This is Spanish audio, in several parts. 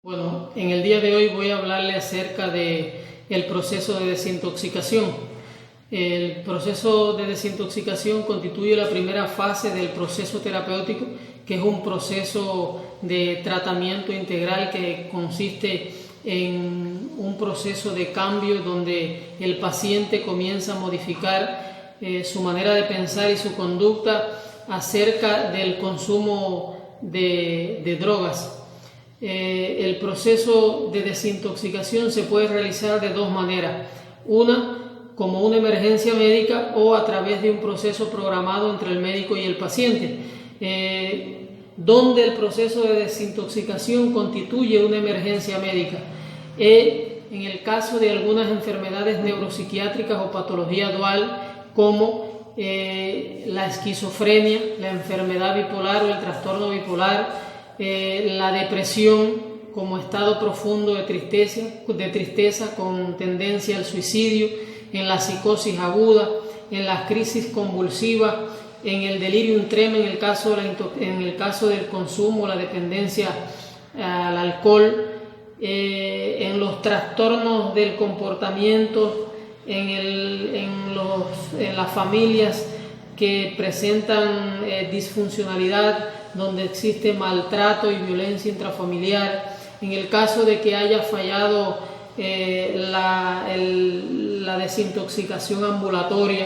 Bueno, en el día de hoy voy a hablarle acerca de el proceso de desintoxicación. El proceso de desintoxicación constituye la primera fase del proceso terapéutico, que es un proceso de tratamiento integral que consiste en un proceso de cambio donde el paciente comienza a modificar su manera de pensar y su conducta acerca del consumo de drogas. El proceso de desintoxicación se puede realizar de dos maneras: una, como una emergencia médica, o a través de un proceso programado entre el médico y el paciente, donde el proceso de desintoxicación constituye una emergencia médica. En el caso de algunas enfermedades neuropsiquiátricas o patología dual, como la esquizofrenia, la enfermedad bipolar o el trastorno bipolar, la depresión como estado profundo de tristeza con tendencia al suicidio, en la psicosis aguda, en las crisis convulsivas, en el delirium tremens en el caso del consumo, la dependencia al alcohol, en los trastornos del comportamiento, en las familias que presentan disfuncionalidad, donde existe maltrato y violencia intrafamiliar, en el caso de que haya fallado la desintoxicación ambulatoria,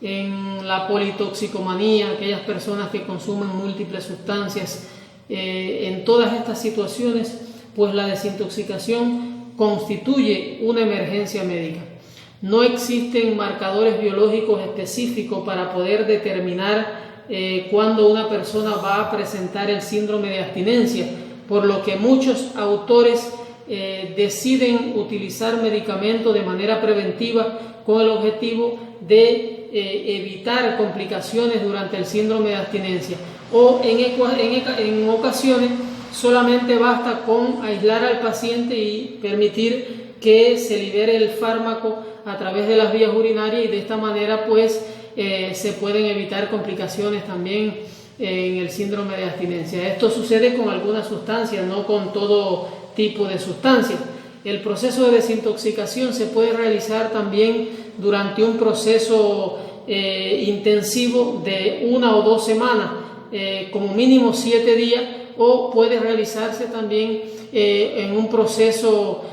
en la politoxicomanía, aquellas personas que consumen múltiples sustancias. En todas estas situaciones, pues la desintoxicación constituye una emergencia médica. No existen marcadores biológicos específicos para poder determinar cuando una persona va a presentar el síndrome de abstinencia, por lo que muchos autores deciden utilizar medicamentos de manera preventiva con el objetivo de evitar complicaciones durante el síndrome de abstinencia, o en ocasiones solamente basta con aislar al paciente y permitir que se libere el fármaco a través de las vías urinarias, y de esta manera pues se pueden evitar complicaciones también en el síndrome de abstinencia. Esto sucede con algunas sustancias, no con todo tipo de sustancias. El proceso de desintoxicación se puede realizar también durante un proceso intensivo de 1 o 2 semanas, como mínimo 7 días, o puede realizarse también en un proceso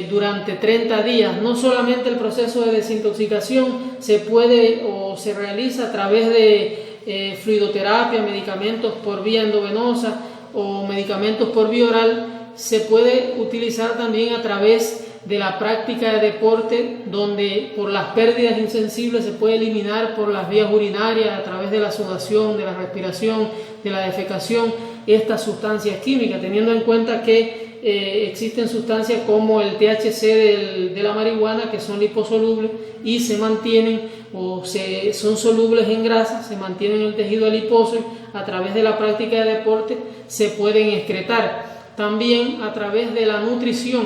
durante 30 días. No solamente el proceso de desintoxicación se puede o se realiza a través de fluidoterapia, medicamentos por vía endovenosa o medicamentos por vía oral. Se puede utilizar también a través de la práctica de deporte, donde por las pérdidas insensibles se puede eliminar por las vías urinarias, a través de la sudoración, de la respiración, de la defecación, estas sustancias químicas, teniendo en cuenta que existen sustancias como el THC de la marihuana, que son liposolubles y se mantienen son solubles en grasa, se mantienen en el tejido adiposo. A través de la práctica de deporte se pueden excretar. También a través de la nutrición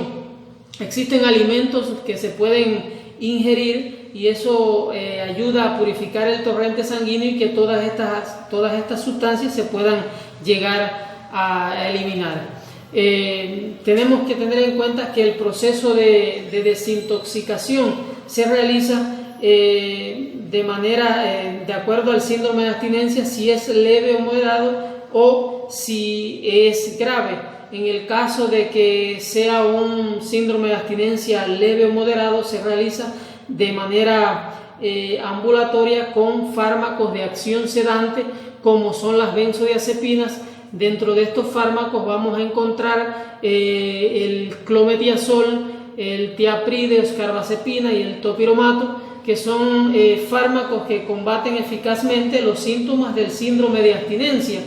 existen alimentos que se pueden ingerir, y eso ayuda a purificar el torrente sanguíneo y que todas estas sustancias se puedan llegar a eliminar. Tenemos que tener en cuenta que el proceso de desintoxicación se realiza de manera de acuerdo al síndrome de abstinencia, si es leve o moderado, o si es grave. En el caso de que sea un síndrome de abstinencia leve o moderado, se realiza de manera ambulatoria con fármacos de acción sedante, como son las benzodiazepinas. Dentro de estos fármacos vamos a encontrar el clometiazol, el tiapride, escarbazepina y el topiromato, que son fármacos que combaten eficazmente los síntomas del síndrome de abstinencia.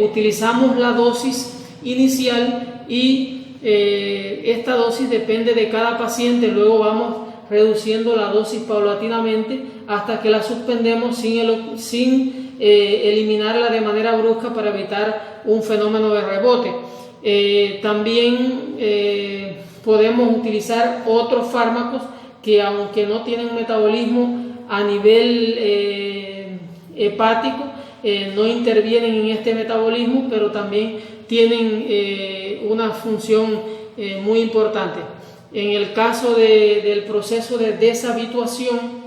Utilizamos la dosis inicial y esta dosis depende de cada paciente. Luego vamos reduciendo la dosis paulatinamente hasta que la suspendemos sin eliminarla de manera brusca, para evitar un fenómeno de rebote. También podemos utilizar otros fármacos que, aunque no tienen metabolismo a nivel hepático, no intervienen en este metabolismo, pero también tienen una función muy importante. En el caso del proceso de deshabituación,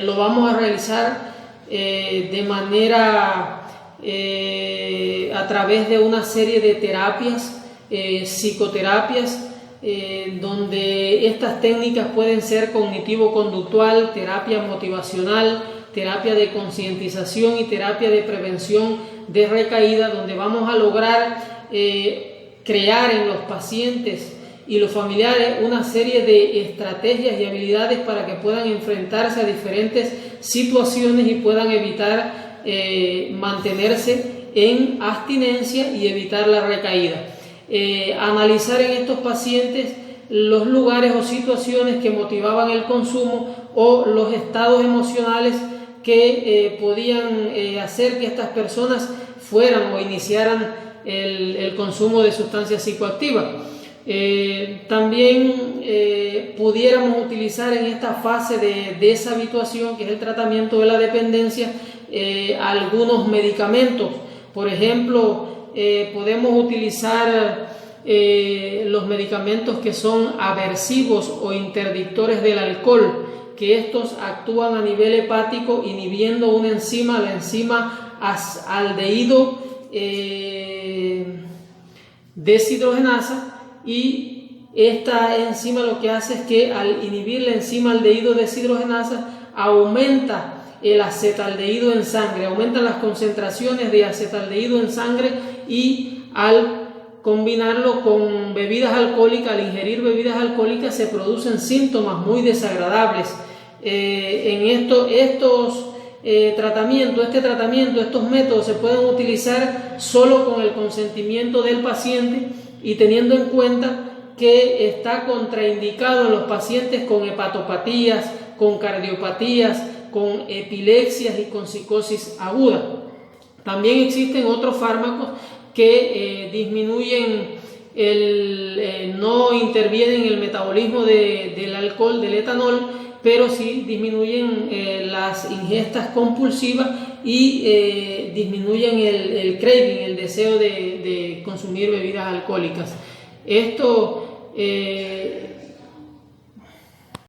lo vamos a realizar de manera a través de una serie de terapias, psicoterapias, donde estas técnicas pueden ser cognitivo-conductual, terapia motivacional, terapia de concientización y terapia de prevención de recaída, donde vamos a lograr crear en los pacientes y los familiares una serie de estrategias y habilidades para que puedan enfrentarse a diferentes situaciones y puedan evitar mantenerse en abstinencia y evitar la recaída. Analizar en estos pacientes los lugares o situaciones que motivaban el consumo o los estados emocionales que podían hacer que estas personas fueran o iniciaran el consumo de sustancias psicoactivas. También pudiéramos utilizar en esta fase de deshabituación, que es el tratamiento de la dependencia, algunos medicamentos. Por ejemplo, podemos utilizar los medicamentos que son aversivos o interdictores del alcohol, que estos actúan a nivel hepático inhibiendo una enzima, la enzima aldehído deshidrogenasa, y esta enzima lo que hace es que al inhibir la enzima aldehído deshidrogenasa aumenta el acetaldehído en sangre, aumentan las concentraciones de acetaldehído en sangre, y al combinarlo con bebidas alcohólicas, al ingerir bebidas alcohólicas, se producen síntomas muy desagradables. Estos métodos se pueden utilizar solo con el consentimiento del paciente y teniendo en cuenta que está contraindicado en los pacientes con hepatopatías, con cardiopatías, con epilepsias y con psicosis aguda. También existen otros fármacos que no intervienen en el metabolismo del alcohol, del etanol, pero sí disminuyen las ingestas compulsivas y disminuyen el craving, el deseo de consumir bebidas alcohólicas. Esto